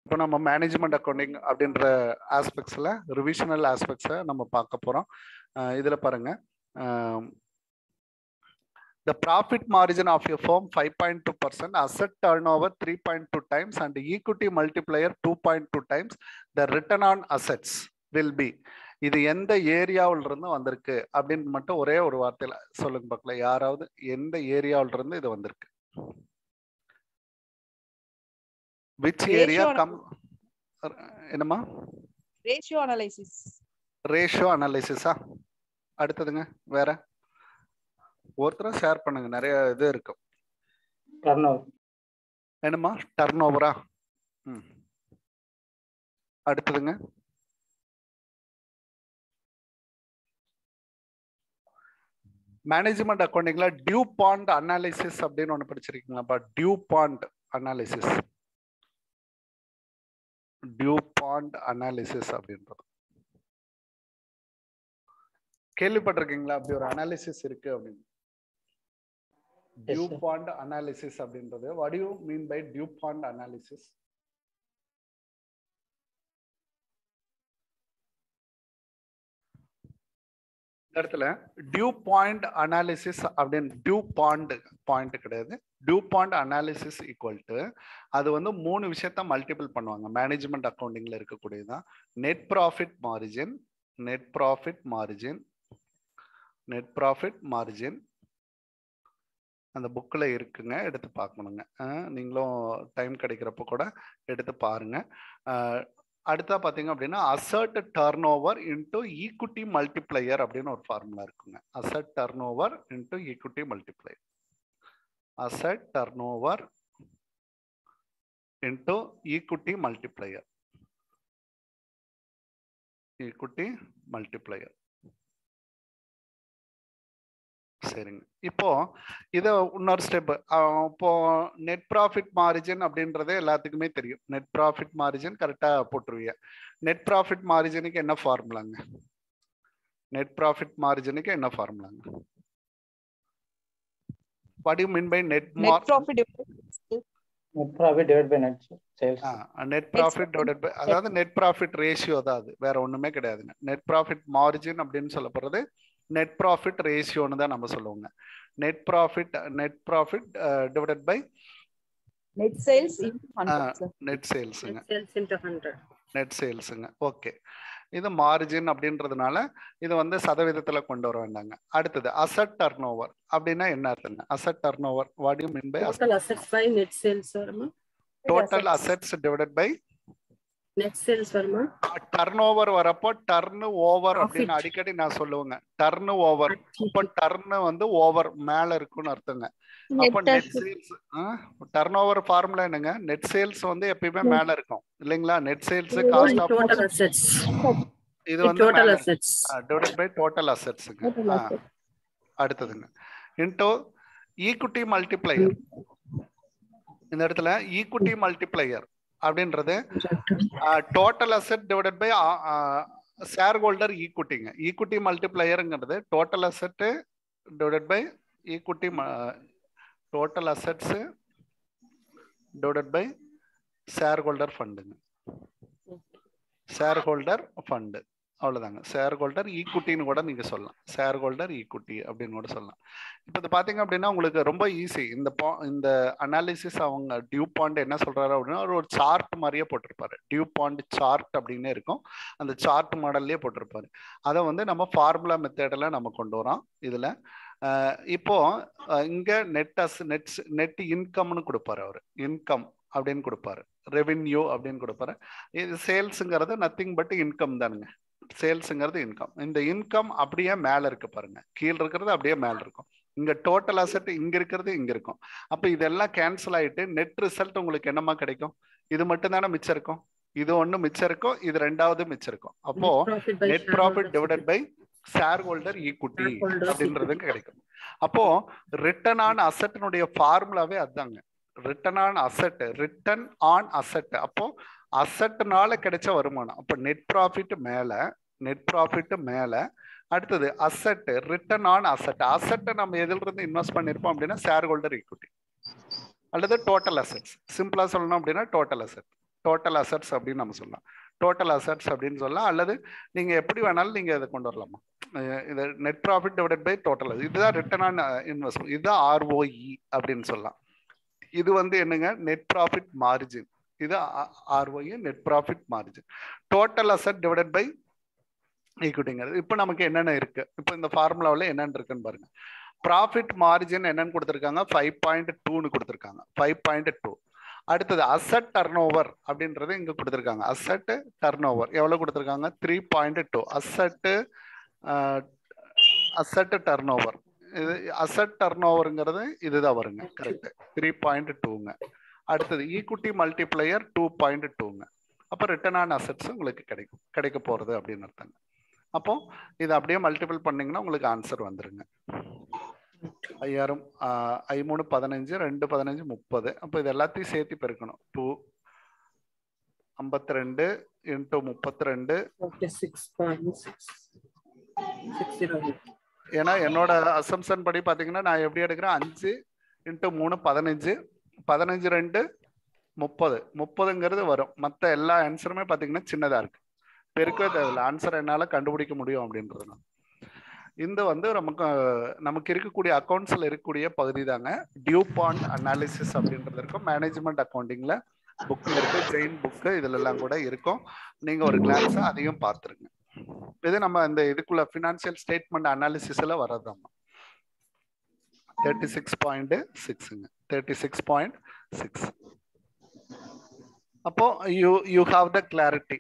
இப்போ நம்ம management accounting அப்படின்ற ஆஸ்பெக்ட்ஸில் ரிவிஷனல் ஆஸ்பெக்ட்ஸை நம்ம பார்க்க போகிறோம். இதில் பாருங்க, the profit margin of your firm 5.2%, asset turnover 3.2 times, and equity multiplier 2.2 times. The return on assets will be. இது எந்த ஏரியாவில் இருந்து வந்திருக்கு அப்படின்னு மட்டும் ஒரே ஒரு வார்த்தையில சொல்லுங்க பார்க்கல. யாராவது எந்த ஏரியாவில் இருந்து இது வந்திருக்கு? Which area come? என்னமா? Ratio analysis. ரேஷியோ அனலைசிஸா? அடுத்ததுங்க வேற ஒருத்தரும் ஷேர் பண்ணுங்க, நிறைய இது இருக்கும். என்னமா? டர்ன் ஓவரா? அடுத்ததுங்க மேனேஜ்மெண்ட் அக்கௌண்டிங்ல டியூ பாண்ட் அனாலிசிஸ் அப்படின்னு ஒன்று படிச்சிருக்கீங்களா? DuPont analysis, DuPont analysis அப்படின்றது கேள்விப்பட்டிருக்கீங்களா? அப்படி ஒரு அனாலிசிஸ் இருக்கு அப்படின்னு. டியூ பாண்ட் அனாலிசிஸ் அப்படின்றது what do you mean by DuPont analysis? இடத்துல டியூ பாயிண்ட் அனாலிசிஸ் அப்படின்னு, டியூ பாயிண்ட் கிடையாது, due point analysis equal to, அது வந்து 3 விஷயத்த மல்டிபிள் பண்ணுவாங்க மேனேஜ்மெண்ட் அக்கௌண்டிங்ல இருக்கக்கூடியதான். Net profit margin, net profit margin, net profit margin அந்த புக்கில் இருக்குங்க, எடுத்து பார்க்கணுங்க. நீங்களும் டைம் கிடைக்கிறப்ப கூட எடுத்து பாருங்க. அடுத்தா பார்த்தீங்க அப்படின்னா assert turn over into equity multiplier அப்படின்னு ஒரு ஃபார்முலா இருக்குங்க. Assert turn over into equity multiplier, assert turn over into equity multiplier, equity multiplier. சரிங்க. இப்போ இதை இன்னொரு ஸ்டெப், இப்போ நெட் ப்ராஃபிட் மார்ஜின் அப்படின்றதே எல்லாத்துக்குமே தெரியும். நெட் ப்ராஃபிட் மார்ஜின் கரெக்டா போட்டுருவீங்க. நெட் ப்ராஃபிட் மார்ஜினுக்கு என்ன ஃபார்முலாங்க? நெட் ப்ராஃபிட் மார்ஜினுக்கு என்ன ஃபார்முலாங்க? What do you mean by net profit? Net profit divided by net sales. Net profit divided by, அதாவது net profit ratio தான், அது வேற ஒண்ணுமே கிடையாதுங்க. net profit margin அப்படின்னு சொல்ல போறது நெட் ப்ராஃபிட் ரேஷியோன்னு தான் நம்ம சொல்லுவோங்க. Net profit divided by net sales into 100. Net சேல்ஸ்ங்க, சேல்ஸ் இன்டு 100. நெட் சேல்ஸ்ங்க. ஓகே, இது மார்ஜின் அப்படின்றதுனால இது வந்து சதவீதத்துல கொண்டு வர வேண்டாங்க. அடுத்தது அசெட் டர்ன் ஓவர் அப்படின்னா என்ன அர்த்தங்க? Asset turnover what you mean by? Total assets by net sales வருமா? Total assets divided by net sales வருமா? டர்ன் ஓவர் வரப்போ டர்ன் ஓவர் அப்படின்னு அடிக்கடி நான் சொல்லுவேங்க. டர்ன் ஓவர், அப்போ டர்ன் வந்து ஓவர் மேல இருக்குன்னு அர்த்தங்க. அப்போ net sales, turnover formula என்னங்க? நெட் சேல்ஸ் வந்து எப்பயுமே மேல இருக்கும் இல்லைங்களா? Net sales cost of total assets, இது வந்து total assets divided by total அசெட்ஸ்ங்க. அடுத்ததுங்க இன்டூ ஈக்விட்டி மல்டிப்ளையர். இந்த இடத்துல ஈக்விட்டி மல்டிப்ளையர் அப்படின்றது total asset divided by shareholder ஈக்விட்டிங்க. ஈக்விட்டி மல்டிப்ளையருங்கிறது total asset divided by equity, total assets divided by shareholder ஃபண்டுங்க. Shareholder fund அவ்வளோதாங்க. Shareholder ஈக்விட்டின்னு கூட நீங்கள் சொல்லலாம், ஷேர் ஹோல்டர் ஈக்விட்டி அப்படின்னு கூட சொல்லலாம். இப்போ இது பார்த்தீங்க அப்படின்னா உங்களுக்கு ரொம்ப ஈஸி. இந்த அனாலிசிஸ் அவங்க டியூ பாண்ட் என்ன சொல்கிறாரு அப்படின்னா ஒரு சார்ட் மாதிரியே போட்டிருப்பாரு. டியூ பாண்ட் சார்ட் அப்படின்னு இருக்கும், அந்த சார்ட் மாடல்லே போட்டிருப்பாரு. அதை வந்து நம்ம ஃபார்முலா மெத்தடில் நம்ம கொண்டு வரோம் இதில். இப்போ இங்கே நெட் இன்கம்னு கொடுப்பாரு அவர், இன்கம் அப்படின்னு கொடுப்பாரு, ரெவென்யூ அப்படின்னு கொடுப்பாரு. இது சேல்ஸுங்கிறது நத்திங் பட் இன்கம் தானுங்க. சேல்ஸுங்கிறது இன்கம். இந்த இன்கம் அப்படியே மேல இருக்கு பாருங்க, கீழே இருக்கிறது அப்படியே மேல இருக்கும். இங்க டோட்டல் அசெட் இங்க இருக்கிறது இங்க இருக்கும். அப்ப இதெல்லாம் கேன்சல் ஆயிட்டு நெட் ரிசல்ட் உங்களுக்கு என்னமா கிடைக்கும்? இது மட்டும் தானே மிச்சம் இருக்கும், இது ஒண்ணு மிச்சம் இருக்கும், இது ரெண்டாவது மிச்சம் இருக்கும். அப்போ net profit divided by shareholder equity அப்படின்றது கிடைக்கும். அப்போ ரிட்டர்ன் ஆன் அசெட்னுடைய ஃபார்முலாவே அதுதாங்க, return on asset, return on asset. அப்போ அசெட்னால கிடைச்ச வருமானம். அப்போ நெட் ப்ராஃபிட் மேல, நெட் ப்ராஃபிட் மேல, அடுத்தது அசெட், ரிட்டர்ன் ஆன் அசெட். அசெட்டை நம்ம எதில் இருந்து இன்வெஸ்ட் பண்ணிருப்போம் அப்படின்னா ஷேர் ஹோல்டர் ஈக்விட்டி அல்லது டோட்டல் அசெட்ஸ். சிம்பிளா சொல்லணும் அப்படின்னா டோட்டல் அசெட், டோட்டல் அசட்ஸ் அப்படின்னு நம்ம சொல்லலாம். டோட்டல் அசட்ஸ் அப்படின்னு சொல்லலாம், அல்லது நீங்க எப்படி வேணாலும் நீங்க இதை கொண்டு வரலாமா. இது net profit divided by total, இதுதான் ரிட்டர்ன் ஆன் இன்வெஸ்ட்மெண்ட், இதுதான் ROE அப்படின்னு சொல்லலாம். இது வந்து என்னங்க, நெட் ப்ராஃபிட் மார்ஜின். இது ROE, net profit margin. Total asset divided by ஈக்விட்டிங்கிறது. இப்போ நமக்கு என்னென்ன இருக்கு, இப்போ இந்த ஃபார்முலாவில் என்னென்ன இருக்குன்னு பாருங்க. ப்ராஃபிட் மார்ஜின் என்னன்னு கொடுத்துருக்காங்க, 5.2ன்னு கொடுத்துருக்காங்க, 5.2. அடுத்தது அசட் டர்ன் ஓவர் அப்படின்றது இங்க கொடுத்துருக்காங்க. அசட் டர்ன் ஓவர் எவ்வளவு கொடுத்துருக்காங்க, 3.2. அசட் டர்ன் ஓவர், இது அசட் டர்ன் ஓவருங்கிறது இதுதான் வருங்க, கரெக்ட், 3.2ங்க. அடுத்தது ஈக்விட்டி மல்டிப்ளையர் 2.2ங்க. அப்போ ரிட்டர்ன் ஆன் அசட்ஸ் உங்களுக்கு கிடைக்க போறது அப்படின்னு அர்த்தங்க. அப்போ இதை அப்படியே மல்டிபிள் பண்ணீங்கன்னா உங்களுக்கு ஆன்சர் வந்துருங்க. 5000, 5 3 15, 2 15 30. அப்போ இது எல்லாத்தையும் சேர்த்து பெருக்கணும். 252 into 32. 46.6. ஏன்னா என்னோட அசம்ஷன் படி பார்த்தீங்கன்னா நான் எப்படி எடுக்கிறேன், 5 into 3 15, 15 2 30, 30ங்கிறது வரும். மற்ற எல்லா ஆன்சருமே பார்த்தீங்கன்னா சின்னதாக இருக்கு, பெருக்க தேவையில்லை, ஆன்சர் என்னால் கண்டுபிடிக்க முடியும் அப்படின்றதுனால. இந்த வந்து நமக்கு இருக்கக்கூடிய அக்கௌண்ட்ஸ்ல இருக்கக்கூடிய பகுதி தாங்க டியூ பாண்ட் அனாலிசிஸ் அப்படின்றது இருக்கும். மேனேஜ்மெண்ட் அக்கௌண்டிங்ல புக் இருக்கு, ஜெயின் புக்கு, இதுல எல்லாம் கூட இருக்கும். நீங்க ஒரு கிளான்ஸ் அதையும் பார்த்துருங்க. இது நம்ம இந்த இதுக்குள்ள ஃபினான்சியல் ஸ்டேட்மெண்ட் அனாலிசிஸ்ல வர்றதாம்மா. 36.6ங்க, 36.6. அப்போ யூ ஹாவ் த கிளாரிட்டி.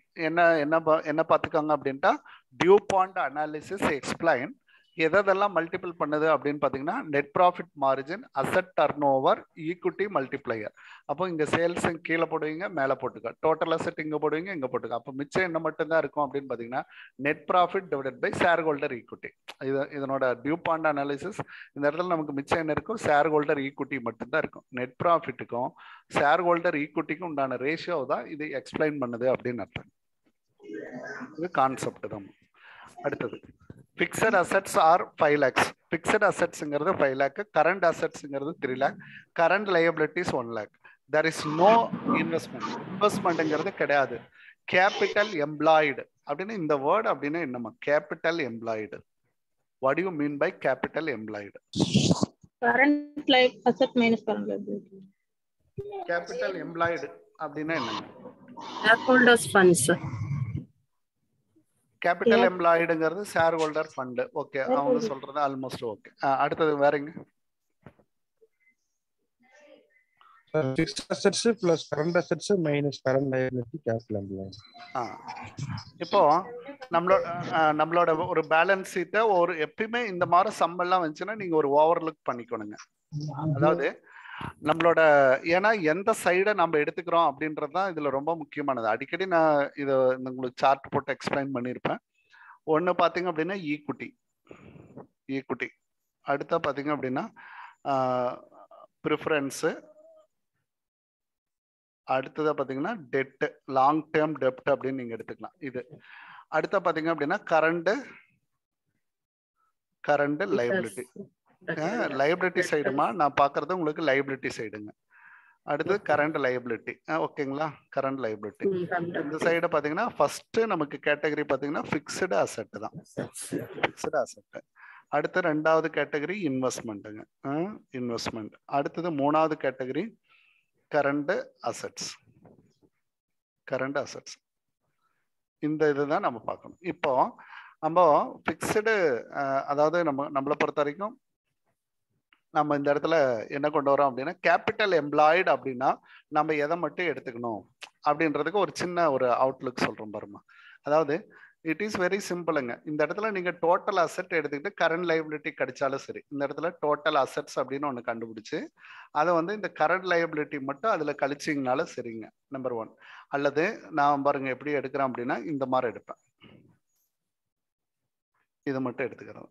என்ன பார்த்துக்காங்க அப்படின்ட்டா, டியூ பாண்ட் அனாலிசிஸ் எக்ஸ்பிளைன் எதெல்லாம் மல்டிபிள் பண்ணுது அப்படின்னு பார்த்தீங்கன்னா, net profit margin, asset turn over, equity multiplier. அப்போ இங்க சேல்ஸ் கீழே போடுவீங்க, மேலே போட்டுக்க, டோட்டல் அசட் இங்க போடுவீங்க, இங்க போட்டுக்க. அப்போ மிச்சம் என்ன மட்டும்தான் இருக்கும் அப்படின்னு பார்த்தீங்கன்னா, net profit divided by shareholder equity. இதனோட டியூ பாண்ட் அனாலிசிஸ். இந்த இடத்துல நமக்கு மிச்சம் என்ன இருக்கும், ஷேர் ஹோல்டர் ஈக்விட்டி மட்டும்தான் இருக்கும். நெட் ப்ராஃபிட்டுக்கும் ஷேர் ஹோல்டர் ஈக்விட்டிக்கும் உண்டான ரேஷியோ தான் இது எக்ஸ்பிளைன் பண்ணுது அப்படின்னு அர்த்தம். இது கான்செப்ட் தான். அடுத்தது fixed assets are 5 lakhs. Fixed assets ங்கிறது 5 lakh, current assets ங்கிறது 3 lakh, current liabilities 1 lakh. There is no investment. இன்வெஸ்ட்மெண்ட்ங்கிறது கிடையாது. Capital employed அப்படின்னு இந்த வேர்ட் அப்படின்னு என்னமா, capital employed. What do you mean by capital employed? Current asset minus current liability. Capital employed அப்படின்னா என்ன? Shareholders funds. Capital எம்ப்ளாய்டுங்கிறது shareholder fund. Okay, அவங்க சொல்றது ஆல்மோஸ்ட் ஓகே. அடுத்தது வேறங்க, fixed assets plus current assets minus current liability capital employed. இப்போ நம்மளோட ஒரு பேலன்ஸ் ஷீட்டை ஒரு எப்பயுமே இந்த மாதிரி சம்பளம் வந்துச்சுன்னா நீங்க ஒரு ஓவர்லுக் பண்ணிக்கணுங்க. அதாவது நம்மளோட, ஏன்னா எந்த சைடை நம்ம எடுத்துக்கிறோம் அப்படின்றது தான் இதுல ரொம்ப முக்கியமானது. அடிக்கடி நான் இதை உங்களுக்கு சார்ட் போட்டு எக்ஸ்பிளைன் பண்ணியிருப்பேன். ஒன்று பார்த்தீங்க அப்படின்னா ஈக்விட்டி, அடுத்த பார்த்தீங்க அப்படின்னா ப்ரிஃபரன்ஸு, அடுத்ததா பார்த்தீங்கன்னா டெட்டு, லாங் டேர்ம் டெப்ட் அப்படின்னு நீங்க எடுத்துக்கலாம். இது அடுத்த பார்த்தீங்க அப்படின்னா கரண்ட் லைபிலிட்டி. லைபிலிட்டி சைடுமா நான் பார்க்கறது உங்களுக்கு லைபிலிட்டி சைடுங்க. அடுத்து கரண்ட் லைபிலிட்டி. ஓகேங்களா, கரண்ட் லைபிலிட்டி. இந்த சைடு பார்த்தீங்கன்னா ஃபர்ஸ்ட் நமக்கு கேட்டகரி பார்த்தீங்கன்னா ஃபிக்ஸ்டு அசெட் தான், ஃபிக்ஸ்டு அசெட். அடுத்து ரெண்டாவது கேட்டகரி இன்வெஸ்ட்மெண்ட்டுங்க, இன்வெஸ்ட்மெண்ட். அடுத்தது மூணாவது category current assets, current assets. இந்த இதுதான் நம்ம பார்க்கணும். இப்போ நம்ம ஃபிக்ஸ்டு, அதாவது நம்மளை பொறுத்த வரைக்கும் நம்ம இந்த இடத்துல என்ன கொண்டு வரோம் அப்படின்னா, கேபிட்டல் எம்ப்ளாய்டு அப்படின்னா நம்ம எதை மட்டும் எடுத்துக்கணும் அப்படின்றதுக்கு ஒரு சின்ன ஒரு அவுட்லுக் சொல்றோம் பாருமா. அதாவது இட் இஸ் வெரி சிம்பிளுங்க. இந்த இடத்துல நீங்க டோட்டல் அசெட் எடுத்துக்கிட்டு கரண்ட் லைபிலிட்டி கிடைச்சாலும் சரி, இந்த இடத்துல டோட்டல் அசெட்ஸ் அப்படின்னு ஒன்று கண்டுபிடிச்சு அதை வந்து இந்த கரண்ட் லைபிலிட்டி மட்டும் அதுல கழிச்சிங்கனாலும் சரிங்க, நம்பர் 1. அல்லது நான் பாருங்க எப்படி எடுக்கிறேன் அப்படின்னா, இந்த மாதிரி எடுப்பேன், இது மட்டும் எடுத்துக்கிறேன்,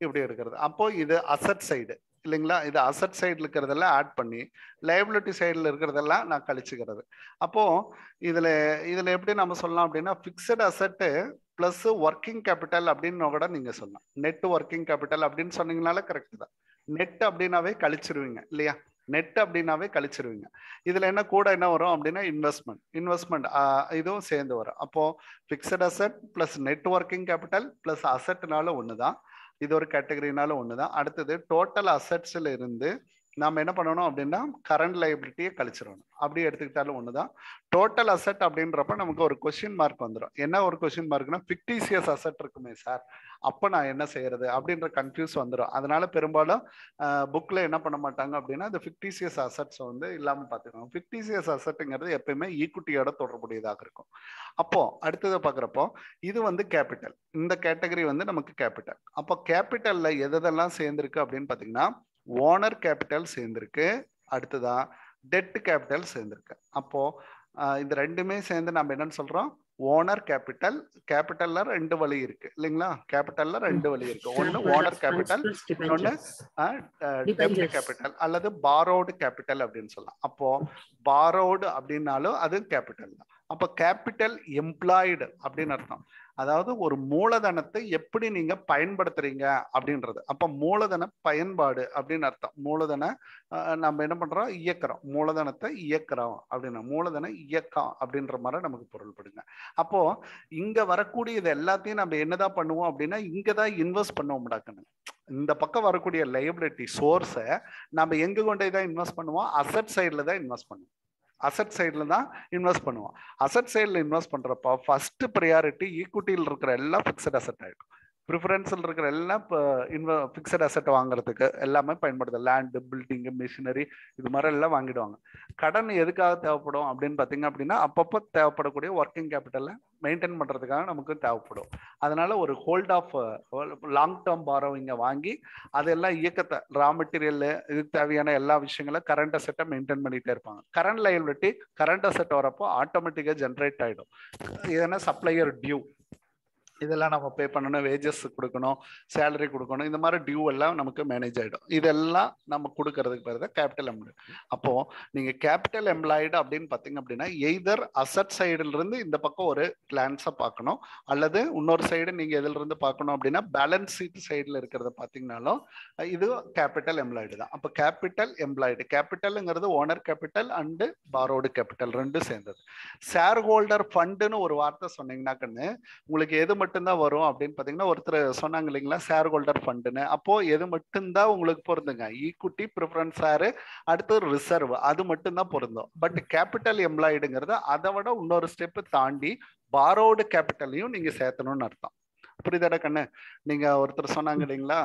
இப்படி எடுக்கிறது. அப்போ இது அசெட் சைடு இல்லைங்களா, இது அசெட் சைடுல இருக்கிறதெல்லாம் ஆட் பண்ணி லைபிலிட்டி சைடுல இருக்கிறதெல்லாம் நான் கழிச்சுக்கிறது. அப்போ இதுல எப்படி நம்ம சொல்லலாம் அப்படின்னா, fixed asset plus working capital அப்படின்னு கூட நீங்க சொல்லலாம். நெட் ஒர்க்கிங் கேபிட்டல் அப்படின்னு சொன்னீங்கனால கரெக்ட் தான். நெட் அப்படின்னாவே கழிச்சிருவீங்க இல்லையா, நெட் அப்படின்னாவே கழிச்சிருவீங்க. இதுல என்ன கூட என்ன வரும் அப்படின்னா இன்வெஸ்ட்மெண்ட் இதுவும் சேர்ந்து வரும். அப்போ fixed asset plus net working capital plus அசெட்னால ஒண்ணுதான், இது ஒரு கேட்டகரினால ஒண்ணுதான். அடுத்தது டோட்டல் அசெட்ஸ்ல இருந்து நாம என்ன பண்ணணும் அப்படின்னா கரண்ட் லைபிலிட்டியை கழிச்சிடணும். அப்படி எடுத்துக்கிட்டாலும் ஒண்ணுதான். டோட்டல் அசெட் அப்படின்றப்ப நமக்கு ஒரு கொஸ்டின் மார்க் வந்துடும். என்ன ஒரு கொஸ்டின் மார்க்னா ஃபிக்டிசியஸ் அசெட் இருக்குமே சார், அப்ப நான் என்ன செய்யறது அப்படின்ற கன்ஃபியூஸ் வந்துடும். அதனால பெரும்பாலும் புக்ல என்ன பண்ண மாட்டாங்க அப்படின்னா இந்த ஃபிக்டிசியஸ் அசெட்ஸ் வந்து இல்லாம பாத்துக்கோங்க. ஃபிக்டிசியஸ் அசெட்ங்கிறது எப்பயுமே ஈக்விட்டியோட தொடர்புடையதாக இருக்கும். அப்போ அடுத்ததை பாக்குறப்போ இது வந்து கேபிட்டல், இந்த கேட்டகரி வந்து நமக்கு கேபிட்டல். அப்போ கேபிட்டல்ல எதெல்லாம் சேர்ந்திருக்கு அப்படின்னு பாத்தீங்கன்னா ஓனர் கேபிட்டல் சேர்ந்திருக்கு, அடுத்ததான் டெட் கேபிட்டல் சேர்ந்திருக்கு. அப்போ இந்த ரெண்டுமே சேர்ந்து நம்ம என்னன்னு சொல்றோம், ஓனர் கேபிட்டல். கேபிட்டல்ல ரெண்டு வழி இருக்கு இல்லைங்களா, கேபிட்டல்ல ரெண்டு வழி இருக்கு. ஒன்னு ஓனர் கேபிட்டல், இன்னொன்னு டெப்ட் கேபிட்டல் அல்லது பாரோடு கேபிட்டல் அப்படின்னு சொல்லலாம். அப்போ பாரோடு அப்படின்னாலும் அது கேபிட்டல் தான். அப்ப கேபிட்டல் எம்ப்ளாய்டு அப்படின்னு அர்த்தம், அதாவது ஒரு மூலதனத்தை எப்படி நீங்க பயன்படுத்துறீங்க அப்படின்றது. அப்ப மூலதன பயன்பாடு அப்படின்னு அர்த்தம். மூலதன நம்ம என்ன பண்றோம், இயக்கிறோம், மூலதனத்தை இயக்கிறோம் அப்படின்னா மூலதன இயக்கம் அப்படின்ற மாதிரி நமக்கு பொருள்படுங்க. அப்போ இங்க வரக்கூடிய இது எல்லாத்தையும் நம்ம என்னதான் பண்ணுவோம் அப்படின்னா இங்கதான் இன்வெஸ்ட் பண்ணுவோம் முடாக்கணும். இந்த பக்கம் வரக்கூடிய லைபிலிட்டி சோர்ஸை நம்ம எங்க கொண்டு தான் இன்வெஸ்ட் பண்ணுவோம், அசெட் சைட்ல தான் இன்வெஸ்ட் பண்ணுவோம். அசெட் சைட்ல தான் இன்வெஸ்ட் பண்ணுவோம். அசெட் சைட்ல இன்வெஸ்ட் பண்றப்ப ஃபர்ஸ்ட் ப்ரையாரிட்டி ஈக்விட்டியில் இருக்கிற எல்லாம் ஃபிக்ஸட் அசெட் ஆயிடும். ப்ரிஃபரன்ஸில் இருக்கிற எல்லாம் ஃபிக்ஸட் அசெட் வாங்குறதுக்கு எல்லாமே பயன்படுது. லேண்டு, பில்டிங்கு, மிஷினரி இது மாதிரி எல்லாம் வாங்கிடுவாங்க. கடன் எதுக்காக தேவைப்படும் அப்படின்னு பார்த்தீங்க அப்படின்னா அப்பப்போ தேவைப்படக்கூடிய ஒர்க்கிங் கேபிட்டலை மெயின்டைன் பண்ணுறதுக்காக நமக்கு தேவைப்படும். அதனால ஒரு ஹோல்ட் ஆஃப் லாங் டேர்ம் பாரோவிங்கை வாங்கி அதெல்லாம் இயக்கத்தை ரா மெட்டீரியல் இதுக்கு தேவையான எல்லா விஷயங்களும் கரண்ட் அசெட்டை மெயின்டைன் பண்ணிகிட்டே இருப்பாங்க. கரண்ட் லைபிலிட்டி கரண்ட் அசெட் வரப்போ ஆட்டோமேட்டிக்காக ஜென்ரேட் ஆகிடும். இதனா சப்ளையர் டியூ இதெல்லாம் நம்ம பே பண்ணணும், வேஜஸ் கொடுக்கணும், சேலரி கொடுக்கணும், இந்த மாதிரி டியூ எல்லாம் நமக்கு மேனேஜ் ஆகிடும். இதெல்லாம் நம்ம கொடுக்கறதுக்கு பேர் தான் கேபிட்டல் எம்ப்ளாய்டு. அப்போ நீங்க கேபிட்டல் எம்ப்ளாய்டு அப்படின்னு பார்த்தீங்க அப்படின்னா எய்தர் அசட் சைடுல இருந்து இந்த பக்கம் ஒரு கிளான்ஸை பார்க்கணும், அல்லது இன்னொரு சைடு நீங்க எதுல இருந்து பார்க்கணும் அப்படின்னா பேலன்ஸ் ஷீட் சைடில் இருக்கிறத பார்த்தீங்கன்னாலும் இது கேபிட்டல் எம்ப்ளாய்டு தான். அப்போ கேபிட்டல் எம்ப்ளாய்டு, கேபிட்டல்ங்கிறது owner capital and borrowed capital ரெண்டும் சேர்ந்தது. ஷேர் ஹோல்டர் ஃபண்டுன்னு ஒரு வார்த்தை சொன்னீங்கன்னாக்கன்னு உங்களுக்கு எது மட்டும்தான் வரும் அப்படின்னு பாத்தீங்கன்னா ஒருத்தர் சொன்னாங்க இல்லைங்களா ஷேர் ஹோல்டர் ஃபண்டுன்னு. அப்போ எது மட்டும்தான் உங்களுக்கு பொருந்துங்க, ஈக்விட்டி, ப்ரிஃபரன்ஸ் ஷேர், அடுத்து ரிசர்வ், அது மட்டும்தான் பொருந்தும். பட் கேபிட்டல் எம்ப்ளாய்டுங்கிறது அதை விட இன்னொரு ஸ்டெப் தாண்டி பாரோடு கேபிட்டலையும் நீங்க சேர்த்தணும்னு அர்த்தம். புரியுதாடா கண்ணு? நீங்க ஒருத்தர் சொன்னாங்க இல்லைங்களா,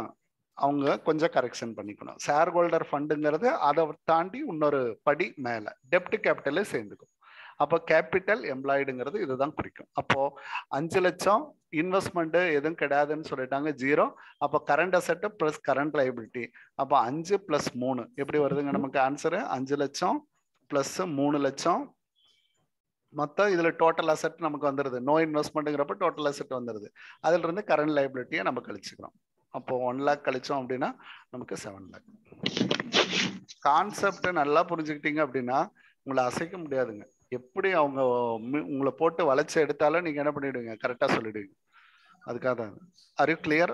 அவங்க கொஞ்சம் கரெக்ஷன் பண்ணிக்கணும். ஷேர் ஹோல்டர் ஃபண்டுங்கிறது அதை தாண்டி இன்னொரு படி மேல டெப்ட் கேபிட்டலே சேர்ந்துக்கும். அப்போ கேபிட்டல் எம்ப்ளாய்டுங்கிறது இதுதான் குறிக்கும். அப்போ 5 லட்சம் இன்வெஸ்ட்மெண்ட் எதுவும் கிடையாதுன்னு சொல்லிட்டாங்க, 0. அப்போ current asset plus current liability, அப்போ 5 + 3 எப்படி வருதுங்க நமக்கு ஆன்சரு? 5 லட்சம் பிளஸ் 3 லட்சம் மொத்தம் இதுல டோட்டல் அசெட் நமக்கு வந்துருது. நோ இன்வெஸ்ட்மெண்ட்ங்கிறப்ப டோட்டல் அசெட் வந்துருது. அதுல இருந்து கரண்ட் லைபிலிட்டியை நம்ம கழிச்சுக்கிறோம். அப்போ 1 lakh கழிச்சோம் அப்படின்னா நமக்கு 7 lakh. கான்செப்ட் நல்லா புரிஞ்சுக்கிட்டீங்க அப்படின்னா உங்களை அசைக்க முடியாதுங்க. எப்படி அவங்க உங்களை போட்டு வளைச்சு எடுத்தாலும் நீங்க என்ன பண்ணிடுவீங்க, கரெக்டா சொல்லிடுவீங்க. அதுக்காக தான். Are you clear?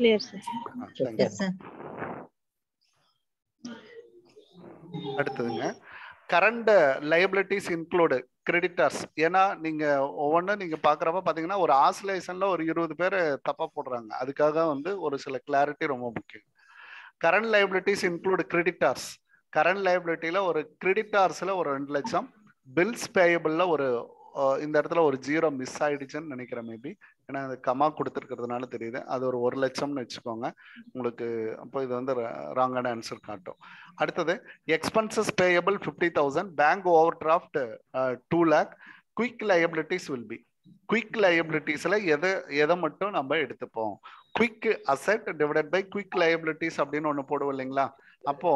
Clear, sir. Yes, sir. அடுத்ததுங்க கரண்ட் லைபிலிட்டிஸ் இன்க்ளூடு கிரெடிட்டர்ஸ். ஏன்னா நீங்க ஒவ்வொன்றும் நீங்க பாக்குறப்ப பாத்தீங்கன்னா ஒரு ஆசிலேஷன்ல ஒரு 20 பேர் தப்பா போடுறாங்க. அதுக்காக வந்து ஒரு சில கிளாரிட்டி ரொம்ப முக்கியம். Current liabilities include creditors. Current லைபிலிட்டியில ஒரு கிரெடிட்டார்ஸ்ல ஒரு 2 லட்சம், பில்ஸ் பேயபிள்ல ஒரு இந்த இடத்துல ஒரு 0 மிஸ் ஆயிடுச்சுன்னு நினைக்கிறேன் மேபி, ஏன்னா அது கமா கொடுத்துருக்கிறதுனால தெரியுது. அது ஒரு 1 லட்சம்னு வச்சுக்கோங்க உங்களுக்கு. அப்போ இது வந்து ராங்கான ஆன்சர் காட்டும். அடுத்தது expenses payable 50,000, bank overdraft 2 lakh. Quick liabilities will be, quick லைபிலிட்டிஸ்ல எதை மட்டும் நம்ம எடுத்துப்போம், quick asset divided by quick liabilities அப்படின்னு ஒண்ணு போடுவோம் இல்லைங்களா. அப்போ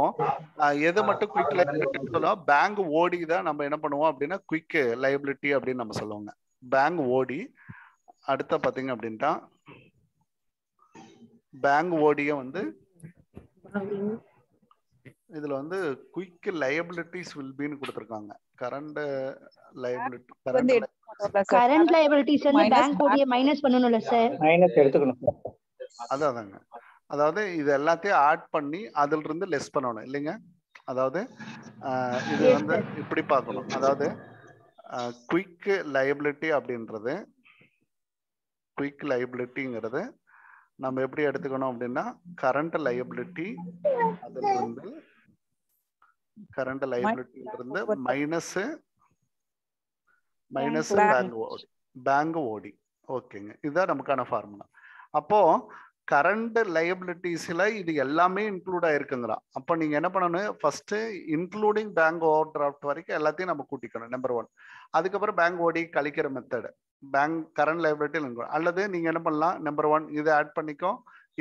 எது மட்டும் குயிக் லைபிலிட்டி சொல்லுவோம், பேங்க் ஓடி தான் நம்ம என்ன பண்ணுவோம் அப்படின்னா குயிக் லைபிலிட்டி அப்படின்னு நம்ம சொல்லுவோங்க, பேங்க் ஓடி. அடுத்த பாத்தீங்க அப்படின்ட்டா பேங்க் ஓடிய வந்து இதுல வந்து குயிக் லைபிலிட்டிஸ் வில் பின்னு கொடுத்திருக்காங்க. கரண்ட் லைபிலிட்டி கரண்ட் லைபிலிட்டிஸ் வந்து பேங்க் ஓடிய மைனஸ் பண்ணனும்ல சார், மைனஸ் எடுத்துக்கணும். அதாங்க அதாவது இது எல்லாத்தையும் ஆட் பண்ணி அதுல இருந்து லெஸ் பண்ணணும் இல்லைங்க. அதாவது இது வந்து இப்படி பார்க்கணும். அதாவது குயிக் லைபிலிட்டி அப்படின்றது, குயிக் லைபிலிட்டிங்கிறது நம்ம எப்படி எடுத்துக்கணும் அப்படின்னா கரண்ட் லைபிலிட்டி, அதுல இருந்து கரண்ட் லைபிலிட்டின்றது மைனஸ் பேங்க் ஓடி. ஓகேங்க, இதுதான் நமக்கான ஃபார்முலா. அப்போ கரண்ட் லைபிலிட்டிஸ்ல இது எல்லாமே இன்க்ளூட் ஆயிருக்குங்கிறா. அப்போ நீங்க என்ன பண்ணணும், first including bank overdraft வரைக்கும் எல்லாத்தையும் நம்ம கூட்டிக்கணும், நம்பர் 1. அதுக்கப்புறம் பேங்க் ஓடி கழிக்கிற மெத்தட் பேங்க் கரண்ட் லைபிலிட்டி. அல்லது நீங்க என்ன பண்ணலாம், நம்பர் 1 இதை ஆட் பண்ணிக்கோ,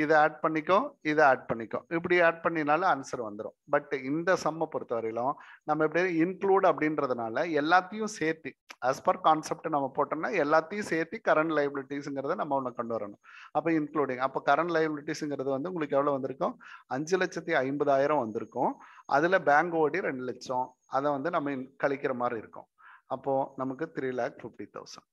இதை ஆட் பண்ணிக்கோ, இதை ஆட் பண்ணிக்கோ, இப்படி ஆட் பண்ணினாலும் ஆன்சர் வந்துடும். பட் இந்த சம்மை பொறுத்தவரையிலும் நம்ம எப்படி இன்க்ளூட் அப்படின்றதுனால எல்லாத்தையும் சேர்த்து ஆஸ் பர் கான்செப்ட் நம்ம போட்டோம்னா எல்லாத்தையும் சேர்த்து கரண்ட் லைபிலிட்டிஸ்ங்கிறத நம்ம ஒன்று கொண்டு வரணும். அப்போ இன்க்ளூடிங், அப்போ கரண்ட் லைபிலிட்டிஸ்ங்கிறது வந்து உங்களுக்கு எவ்வளோ வந்திருக்கும், 5,50,000 வந்திருக்கும். அதில் பேங்க் ஓடி 2 லட்சம், அதை வந்து நம்ம கழிக்கிற மாதிரி இருக்கும். அப்போ நமக்கு 3,50,000.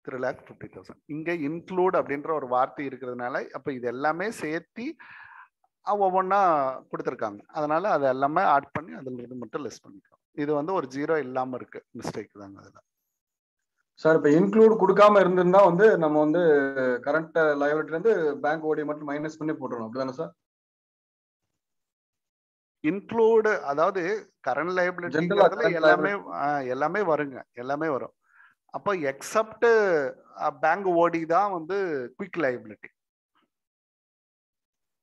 3,50,000 இங்க இன்க்ளூட் அப்படின்ற ஒரு வார்த்தை இருக்கிறதுனால அப்ப இது எல்லாமே சேர்த்து ஒவ்வொன்றா கொடுத்துருக்காங்க. அதனால அது எல்லாமே ஆட் பண்ணி அதுல இருந்து மட்டும் லெஸ் பண்ணிக்கிறோம். இது வந்து ஒரு 0 இல்லாம இருக்கு, மிஸ்டேக் தாங்க அதுல. சார் இப்ப இன்க்ளூட் கொடுக்காம இருந்திருந்தா வந்து நம்ம வந்து கரண்ட் லைபிலிட்டில இருந்து பேங்க் ஓடி மட்டும் மைனஸ் பண்ணி போட்டுறோம், அப்படிதானே சார்? இன்க்ளூட் அதாவது கரண்ட் லைபிலிட்டிங்கிறதுல எல்லாமே வருங்க, எல்லாமே வரும். அப்போ எக்ஸப்ட் பேங்க் ஓடி தான் வந்து குயிக் லைபிலிட்டி,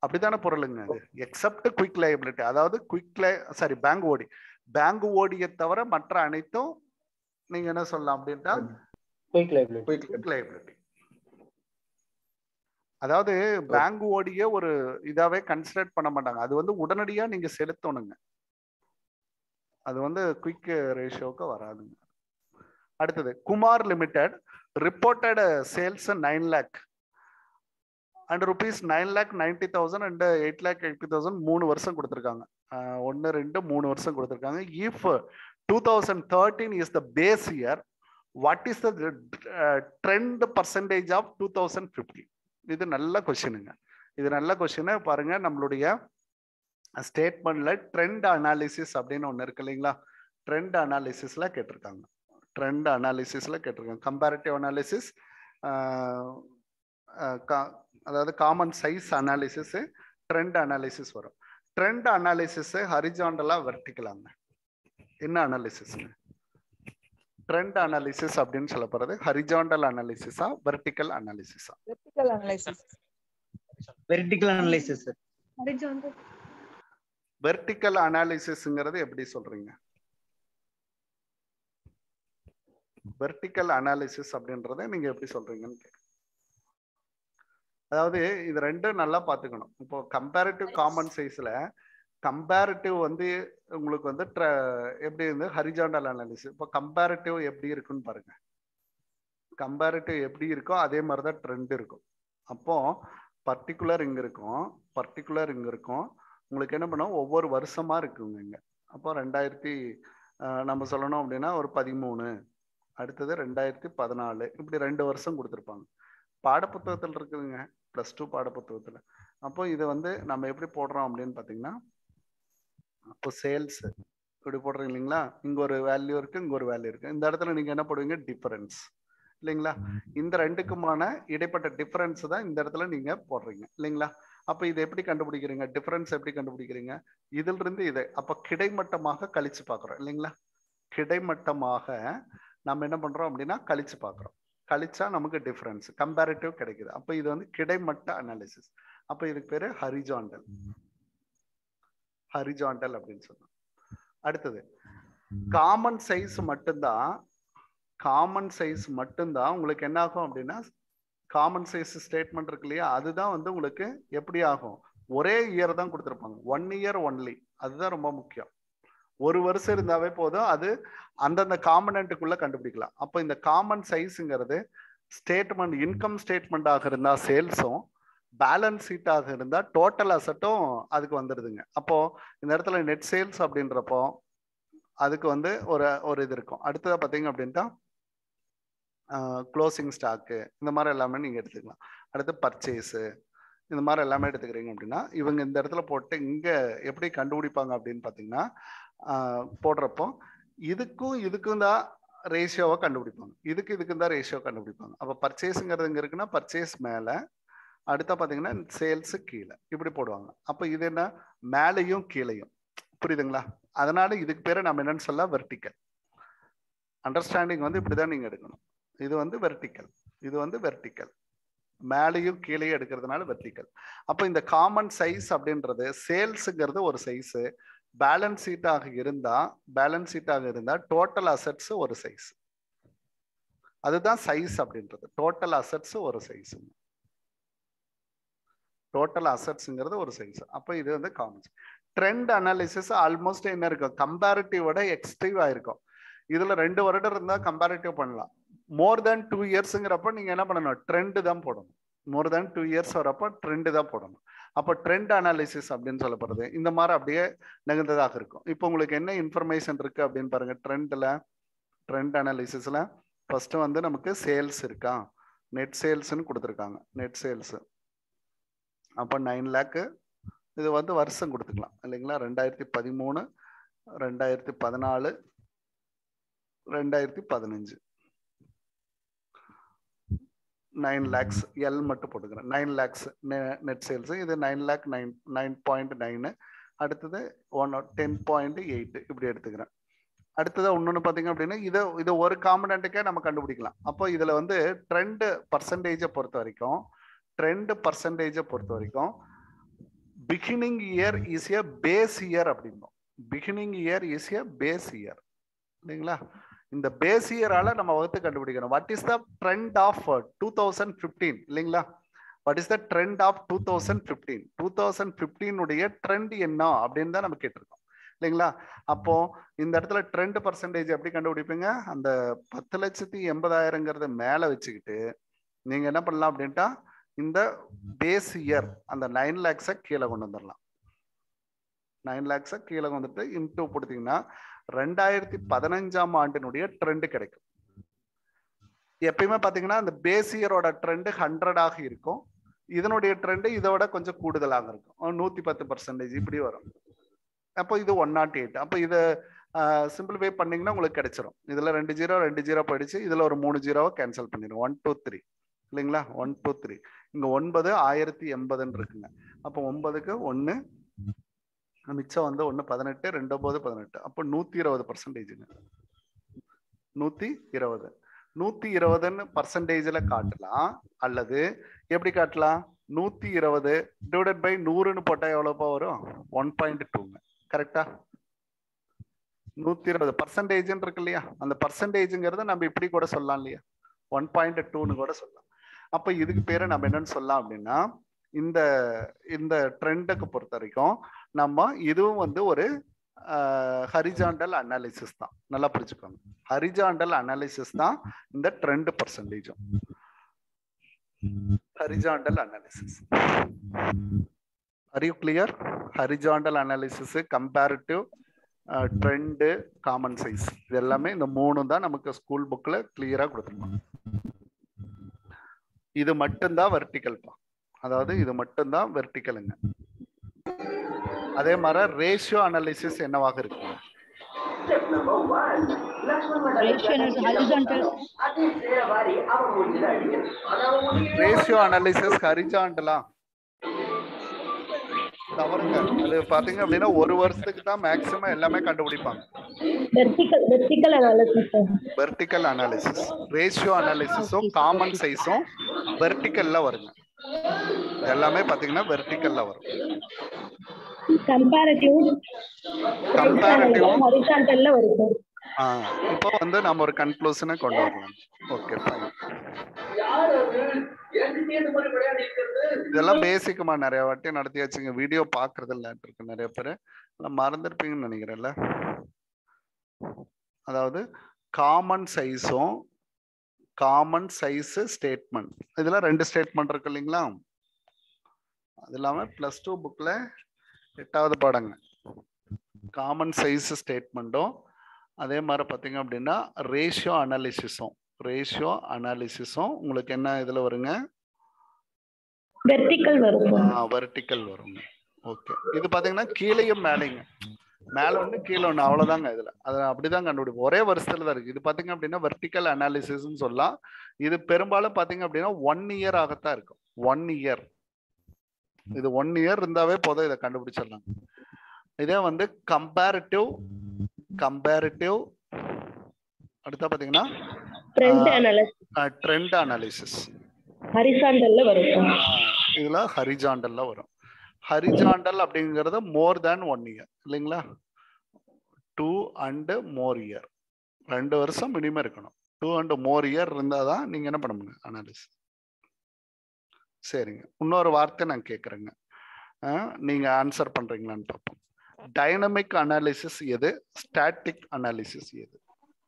அப்படித்தானே பொருளுங்க அது. எக்ஸப்ட் குயிக் லைபிலிட்டி, அதாவது பேங்க் ஓடியை தவிர மற்ற அனைத்தும் நீங்க என்ன சொல்லலாம் அப்படின்னா குயிக் லைபிலிட்டி. அதாவது பேங்க் ஓடிய ஒரு இதாவே கன்சிடர் பண்ண மாட்டாங்க, அது வந்து உடனடியா நீங்க செலுத்தணுங்க, அது வந்து குயிக் ரேஷியோக்கு வராதுங்க. அடுத்தது Kumar limited reported sales 9 lakh and rupees 9,90,000 and 8,80,000 3 வருஷம் கொடுத்துருக்காங்க. 1 2 3 வருஷம் கொடுத்துருக்காங்க. If 2013 is the base year, what is the trend percentage of 2015? இது நல்ல கொஸ்டினுங்க, இது நல்ல கொஸ்டின். பாருங்க நம்மளுடைய ஸ்டேட்மெண்ட்ல ட்ரெண்ட் அனாலிசிஸ் அப்படின்னு ஒன்று இருக்கு இல்லைங்களா, ட்ரெண்ட் அனாலிசிஸ்ல கேட்டிருக்காங்க. ட்ரெண்ட் அனாலிசிஸ்ல கேட்டிருக்காங்க. கம்பேரிட்டிவ் அனாலிசிஸ், அதாவது common size analysis, trend analysis வரும். ட்ரெண்ட் அனாலிசிஸ் ஹரிஜாண்டலா வெர்டிகலாங்க. என்ன அனாலிசிஸ்ங்க ட்ரெண்ட் அனாலிசிஸ் அப்படின்னு சொல்ல போறது? ஹரிஜாண்டல் அனாலிசிஸா வெர்டிகல் அனாலிசிஸா? Vertical analysis. Vertical analysis. Horizontal. Vertical அனாலிசிஸ்ங்கிறது எப்படி சொல்றீங்க? வெர்டிகல் அனாலிசிஸ் அப்படின்றத நீங்க எப்படி சொல்றீங்கன்னு கேட்க. அதாவது இது ரெண்டும் நல்லா பார்த்துக்கணும். இப்போ கம்பேரிட்டிவ் காமன் சைஸ்ல கம்பேரிட்டிவ் வந்து உங்களுக்கு வந்து எப்படி இருந்து ஹரிஜாண்டல் அனாலிசிஸ். இப்போ கம்பேரிட்டிவ் எப்படி இருக்குன்னு பாருங்க. கம்பேரிட்டிவ் எப்படி இருக்கோ அதே மாதிரி தான் ட்ரெண்ட் இருக்கும். அப்போ பர்டிகுலர் இங்க இருக்கும், பர்டிகுலர் இங்க இருக்கும். உங்களுக்கு என்ன பண்ணும், ஒவ்வொரு வருஷமா இருக்குங்க இங்க. அப்போ 2000 நம்ம சொல்லணும் அப்படின்னா ஒரு 13, அடுத்தது 2014, இப்படி 2 வருஷம் கொடுத்துருப்பாங்க. பாடப்புத்தகத்தில் இருக்குதுங்க, +2 பாடப்புத்தகத்துல. அப்போ இது வந்து நம்ம எப்படி போடுறோம் அப்படின்னு பாத்தீங்கன்னா, அப்போ சேல்ஸ் இப்படி போடுறீங்க இல்லைங்களா, இங்க ஒரு வேல்யூ இருக்கு, இங்க ஒரு வேல்யூ இருக்கு. இந்த இடத்துல நீங்க என்ன போடுவீங்க, டிஃபரன்ஸ் இல்லைங்களா. இந்த ரெண்டுக்குமான இடைப்பட்ட டிஃபரன்ஸ் தான் இந்த இடத்துல நீங்க போடுறீங்க இல்லைங்களா. அப்ப இதை எப்படி கண்டுபிடிக்கிறீங்க, டிஃபரன்ஸ் எப்படி கண்டுபிடிக்கிறீங்க, இதுல இருந்து இதை அப்ப கிடைமட்டமாக கழிச்சு பாக்குறோம் இல்லைங்களா. கிடைமட்டமாக நம்ம என்ன பண்றோம் அப்படின்னா கழிச்சு பாக்குறோம். கழிச்சா நமக்கு டிஃபரன்ஸ் கம்பேரிட்டிவ் கிடைக்குது. அப்ப இது வந்து கிடைமட்ட அனாலிசிஸ். அப்ப இதுக்கு பேரு ஹரிஜாண்டல், ஹரிஜாண்டல் அப்படின்னு சொல்றோம். அடுத்தது காமன் சைஸ் மட்டும்தான், காமன் சைஸ் மட்டும்தான் உங்களுக்கு என்ன ஆகும் அப்படின்னா, காமன் சைஸ் ஸ்டேட்மெண்ட் இருக்கு இல்லையா, அதுதான் வந்து உங்களுக்கு எப்படி ஆகும், ஒரே இயர் தான் கொடுத்துருப்பாங்க, 1 year ஒன்லி. அதுதான் ரொம்ப முக்கியம். ஒரு வருஷம் இருந்தாவே போதும், அது அந்தந்த காம்பனன்ட்டுக்குள்ள கண்டுபிடிக்கலாம். அப்போ இந்த காமன் சைஸுங்கிறது ஸ்டேட்மெண்ட், இன்கம் ஸ்டேட்மெண்ட் ஆக இருந்தா சேல்ஸும், பேலன்ஸ் ஷீட் ஆக இருந்தா டோட்டல் அசட்டும் அதுக்கு வந்துடுதுங்க. அப்போ இந்த இடத்துல நெட் சேல்ஸ் அப்படின்றப்போ அதுக்கு வந்து ஒரு இது இருக்கும். அடுத்தது பார்த்தீங்க அப்படின்ட்டா க்ளோசிங் ஸ்டாக்கு, இந்த மாதிரி எல்லாமே நீங்க எடுத்துக்கலாம். அடுத்து பர்ச்சேஸு, இந்த மாதிரி எல்லாமே எடுத்துக்கிறீங்க அப்படின்னா இவங்க இந்த இடத்துல போட்டு இங்க எப்படி கண்டுபிடிப்பாங்க அப்படின்னு பார்த்தீங்கன்னா போடுறப்போ இதுக்கும் தான் ரேஷியோவை கண்டுபிடிப்பாங்க, இதுக்கும் தான் ரேஷியோ கண்டுபிடிப்பாங்க. அப்போ பர்ச்சேஸுங்கிறது இங்கே இருக்குன்னா பர்ச்சேஸ் மேலே, அடுத்த பார்த்தீங்கன்னா சேல்ஸு கீழே, இப்படி போடுவாங்க. அப்போ இது என்ன, மேலேயும் கீழேயும், புரியுதுங்களா? அதனால இதுக்கு பேர் நம்ம என்னன்னு சொல்ல, வெர்டிக்கல். அண்டர்ஸ்டாண்டிங் வந்து இப்படிதான் நீங்க எடுக்கணும். இது வந்து வெர்டிக்கல், இது வந்து வெர்டிக்கல், மேலேயும் கீழேயும் எடுக்கிறதுனால வெர்டிக்கல். அப்போ இந்த காமன் சைஸ் அப்படின்றது சேல்ஸுங்கிறது ஒரு சைஸு, பேலன்ஸ் ஷீட்டாக இருந்தா டோட்டல் அசெட்ஸ் ஒரு சைஸ். அதுதான் சைஸ் அப்படின்றது. டோட்டல் அசெட்ஸ் ஒரு சைஸ், டோட்டல் அசெட்ஸ்ங்கிறது ஒரு சைஸ். அப்போ இது வந்து காமன். ட்ரெண்ட் அனாலிசிஸ் ஆல்மோஸ்ட் என்ன இருக்கும், கம்பேரிட்டிவோட எக்ஸ்ட்ரீவா இருக்கும். இதுல 2 வருடம் இருந்தா கம்பேரிட்டிவ் பண்ணலாம். மோர் தேன் 2 இயர்ஸ்ங்கிறப்ப நீங்க என்ன பண்ணணும், ட்ரெண்ட் தான் போடணும். மோர் தேன் 2 இயர்ஸ் வரப்போ ட்ரெண்ட் தான் போடணும். அப்போ ட்ரெண்ட் அனாலிசிஸ் அப்படின்னு சொல்லப்படுறது இந்த மாதிரி அப்படியே நிகழ்ந்ததாக இருக்கும். இப்போ உங்களுக்கு என்ன இன்ஃபர்மேஷன் இருக்கு அப்படின்னு பாருங்க. ட்ரெண்ட் அனாலிசிஸ்ல ஃபர்ஸ்ட் வந்து நமக்கு சேல்ஸ் இருக்கா, நெட் சேல்ஸ்ன்னு கொடுத்துருக்காங்க. நெட் சேல்ஸ் அப்போ 9 லேக்கு, இது வந்து வருஷம் கொடுத்துக்கலாம் இல்லைங்களா. 2013, 2014, 2015 9 lakhs எல் மட்டும் போட்டுக்கிறேன். 9 lakhs நெட் சேல்ஸ். இது 9 lakh 9.9. அடுத்தது 10.8 இப்படி எடுத்துக்கிறேன். அடுத்தது இன்னொன்று பார்த்தீங்க அப்படின்னா இது ஒரு காம்பனண்ட்டுக்கே நம்ம கண்டுபிடிக்கலாம். அப்போ இதில் வந்து ட்ரெண்ட் பர்சன்டேஜை பொறுத்த வரைக்கும் beginning year is a base year அப்படின்போம். Beginning year is a base year இல்லைங்களா. இந்த பேஸ் இயரால நம்ம வகுத்து கண்டுபிடிக்கணும். What is the trend of 2015 இல்லைங்களா. What is the trend of 2015? 2015 உடைய ட்ரெண்ட் என்ன அப்படின்னு தான் நம்ம கேட்டிருக்கோம் இல்லைங்களா. அப்போ இந்த இடத்துல ட்ரெண்ட் பர்சன்டேஜ் எப்படி கண்டுபிடிப்பீங்க, அந்த 10,80,000ங்கிறத மேல வச்சுக்கிட்டு நீங்க என்ன பண்ணலாம் அப்படின்ட்டா இந்த பேஸ் இயர் அந்த 9 lakhs கீழே கொண்டு வந்துடலாம். 9 lakhs கீழே வந்துட்டு இன்டூ கொடுத்தீங்கன்னா 2015ஆம் ஆண்டினுடைய ட்ரெண்ட் கிடைக்கும். எப்பயுமே பாத்தீங்கன்னா அந்த பேஸ் இயரோட ட்ரெண்ட் 100 இருக்கும், இதனுடைய ட்ரெண்ட் இதோட கொஞ்சம் கூடுதலாக இருக்கும், 110% இப்படி வரும். அப்போ இது 108. அப்போ இதை சிம்பிளிஃபை பண்ணீங்கன்னா உங்களுக்கு கிடைச்சிரும். இதுல 2 0 போயிடுச்சு, இதுல ஒரு 3 0 கேன்சல் பண்ணிடும். 1 2 3 இல்லைங்களா. 1 2 3 இங்க 9 1080 இருக்குங்க. அப்போ 9க்கு 1 மிச்சம் வந்து 1 18 2 9 18. அப்போ 120%. 120% காட்டலாம். அல்லது எப்படி காட்டலாம், 120 டிவைடட் பை 100ன்னு போட்டா எவ்வளவுப்பா வரும், 1.2. கரெக்டா. 120% இருக்கு இல்லையா, அந்த பர்சன்டேஜ்ங்கிறத நம்ம இப்படி கூட சொல்லலாம் இல்லையா, 1.2ன்னு கூட சொல்லலாம். அப்ப இதுக்கு பேரு நம்ம என்னன்னு சொல்லலாம் அப்படின்னா, இந்த இந்த ட்ரெண்டுக்கு பொறுத்த வரைக்கும் நம்ம இதுவும் வந்து ஒரு ஹரிஜாண்டல் அனாலிசிஸ் தான். நல்லா புரிஞ்சுக்கோங்க, ஹரிஜாண்டல் அனாலிசிஸ் தான் இந்த ட்ரெண்ட் பர்சன்டேஜும். Horizontal analysis, are you clear? Horizontal analysis, comparative, trend, common size, இது எல்லாமே இந்த 3 தான் நமக்கு ஸ்கூல் புக்ல கிளியரா கொடுத்துருப்பாங்க. இது மட்டும்தான் வெர்டிக்கல் பா, அதாவது இது மட்டும்தான் வெர்டிக்கலுங்க. அதே மாதிரி ரேஷியோ அனாலிசிஸ் என்னவாக இருக்கு, ரேஷியோ அனாலிசிஸ் ஹரிஜாண்டலா தவறுங்க. அது பாத்தீங்க அப்படின்னா 1 வருஷத்துக்கு தான் மேக்ஸிமம் எல்லாமே கண்டுபிடிப்பாங்க. வெர்டிக்கல் அனாலிசிஸ், ரேஷியோ அனாலிசிஸும் காமன் சைஸும் வெர்டிக்கல்ல வருங்க. எல்லாமே பாத்தீங்கன்னா வெர்டிக்கல்ல வரும். கம்பேரிட்டிவ் ஹரிசாண்டல்ல வரும். இப்போ வந்து நம்ம ஒரு கன்க்ளூஷனை கொண்டு வரலாம். Okay fine. இதெல்லாம் பேசிக்கமா நிறைய வாட்டி நடத்தியாச்சுங்க. வீடியோ பாக்குறது இல்லைன்னு இருக்கு நிறைய பேரு, மறந்துருப்பீங்கன்னு நினைக்கிறேன்ல. அதாவது காமன் சைஸும் காமன் சைஸ் ஸ்டேட்மெண்ட், இதுல 2 ஸ்டேட்மெண்ட் இருக்கு இல்லைங்களா. அது இல்லாம +2 புக்ல 8வது பாடங்க காமன் சைஸ் ஸ்டேட்மெண்ட்டும், அதே மாதிரி பார்த்தீங்க அப்படின்னா ரேஷியோ அனாலிசிஸும் உங்களுக்கு என்ன இதுல வருங்க, வெர்டிக்கல் வரும் வெர்டிக்கல் வருங்க. ஓகே, இது பாத்தீங்கன்னா கீழேயும் மேலேங்க, மேல ஒண்ணு கீழே ஒண்ணு, அவ்வளவுதாங்க. இதுல அது அப்படிதான் கண்டுபிடிப்போம், ஒரே வருஷத்துல தான் இருக்கு. இது பாத்தீங்க அப்படின்னா வெர்டிக்கல் அனாலிசிஸ்ன்னு சொல்லலாம். இது பெரும்பாலும் பாத்தீங்க அப்படின்னா 1 இயர் ஆகத்தான் இருக்கும். 1 இயர், இது 1 இயர் இருந்தாவே போதும், இதை கண்டுபிடிச்சிடலாம். இதே வந்து கம்பேரிட்டிவ் அடுத்தா பாத்தீங்கன்னா ட்ரெண்ட் அனாலிசிஸ். ஹரிசாண்டல்ல வரும். இதுல ஹரிஜாண்டல்ல வரும். ஹரிஜாண்டல் அப்படிங்கிறது மோர் தேன் 1 இயர் இல்லைங்களா? 2 and more இயர், 2 வருஷம் மினிமம் இருக்கணும். 2 and more இயர் இருந்தாதான் நீங்க என்ன பண்ண முடியும், அனாலிசிஸ். சரிங்க, இன்னொரு வார்த்தை நான் கேட்குறேங்க, நீங்க ஆன்சர் பண்றீங்களான்னு பார்ப்போம். டைனமிக் அனாலிசிஸ் எது, ஸ்டாட்டிக் அனாலிசிஸ் எது?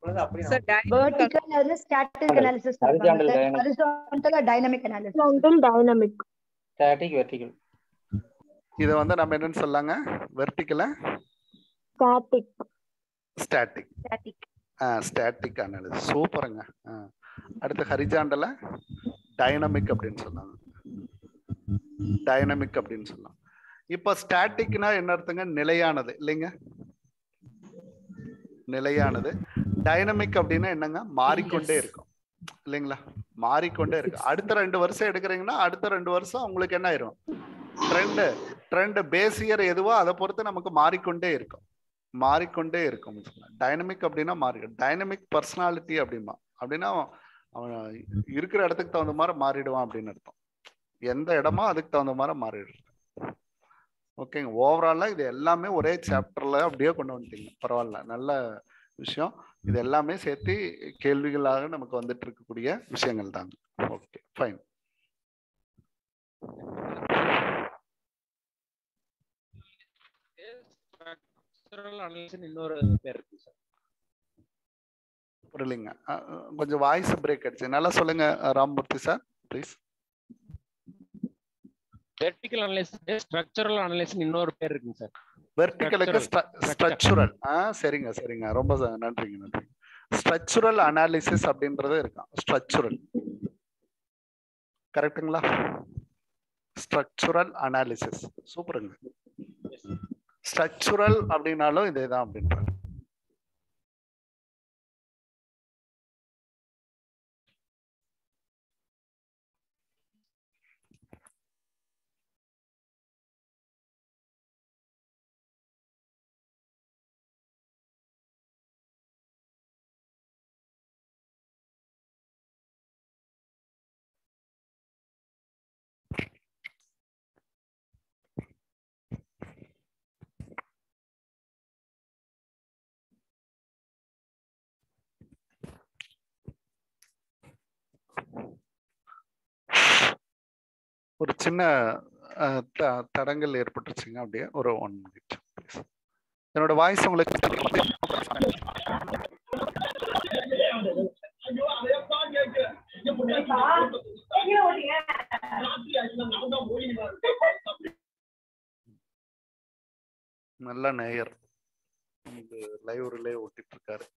வெர்டிகல் வந்து static analysis, horizontal dynamic analysis. Dynamic, static, vertical. இத வந்து நம்ம என்னன்னு சொல்லாங்க, வெர்டிகல் ஸ்டாட்டிக் ஸ்டாட்டிக் அனாலிசிஸ். சூப்பருங்க. அடுத்து ஹரிஜாண்டல டைனமிக் அப்படின்னு சொன்னாங்க, டைனமிக் அப்படின்னு சொல்லலாம். இப்ப ஸ்டாட்டிக்னா என்ன அர்த்தங்க, நிலையானது இல்லைங்க, நிலையானது. டைனமிக் அப்படின்னா என்னங்க, மாறிக்கொண்டே இருக்கும் இல்லைங்களா, மாறிக்கொண்டே இருக்கு. அடுத்த 2 வருஷம் எடுக்கிறீங்கன்னா அடுத்த 2 வருஷம் உங்களுக்கு என்ன ஆயிரும், ட்ரெண்ட் பேஸ் இயர் எதுவோ அதை பொறுத்து நமக்கு மாறிக்கொண்டே இருக்கும், மாறிக்கொண்டே இருக்கும். டைனமிக் அப்படின்னா டைனமிக் பர்சனாலிட்டி அப்படின்னா அவன் இருக்கிற இடத்துக்கு தகுந்த மாதிரி மாறிடுவான் அப்படின்னு அர்த்தம். எந்த இடமோ அதுக்கு தகுந்த மாதிரி மாறிடுறான். ஓகேங்க, ஓவராலா இது எல்லாமே ஒரே சாப்டர்ல அப்படியே கொண்டு வந்துட்டீங்க, பரவாயில்ல, நல்ல விஷயம். இது எல்லாமே சேர்த்து கேள்விகளாக நமக்கு வந்துட்டு இருக்கக்கூடிய விஷயங்கள் தாங்க. Okay, fine. இன்னொரு பேர் இருக்கு சார். புரியலைங்க, கொஞ்சம் வாய்ஸ் பிரேக் ஆயிடுச்சு, நல்லா சொல்லுங்க Ramamurthy sir please. Vertical analysis structural analysis இன்னொரு பேர் இருக்குங்க சார். வெர்டிகலுக்கு ஸ்ட்ரக்சரல். சரிங்க சரிங்க, ரொம்ப நன்றிங்க. ஸ்ட்ரக்சரல் அனாலிசிஸ் அப்படின்றது இருக்கான், ஸ்ட்ரக்சரல் கரெக்ட்டுங்களா? ஸ்ட்ரக்சரல் அனாலிசிஸ் சூப்பருங்க. ஸ்ட்ரக்சரல் அப்படின்னாலும் இதேதான் அப்படின்றாங்க. ஒரு சின்ன தடங்கள் ஏற்பட்டுருச்சுங்க, அப்படியே ஒரு 1 minute ப்ளீஸ். என்னோட வாய்ஸ் உங்களுக்கு நல்ல நேயர் நமக்கு லைவ் ரிலே ஓட்டிட்டு இருக்காரு.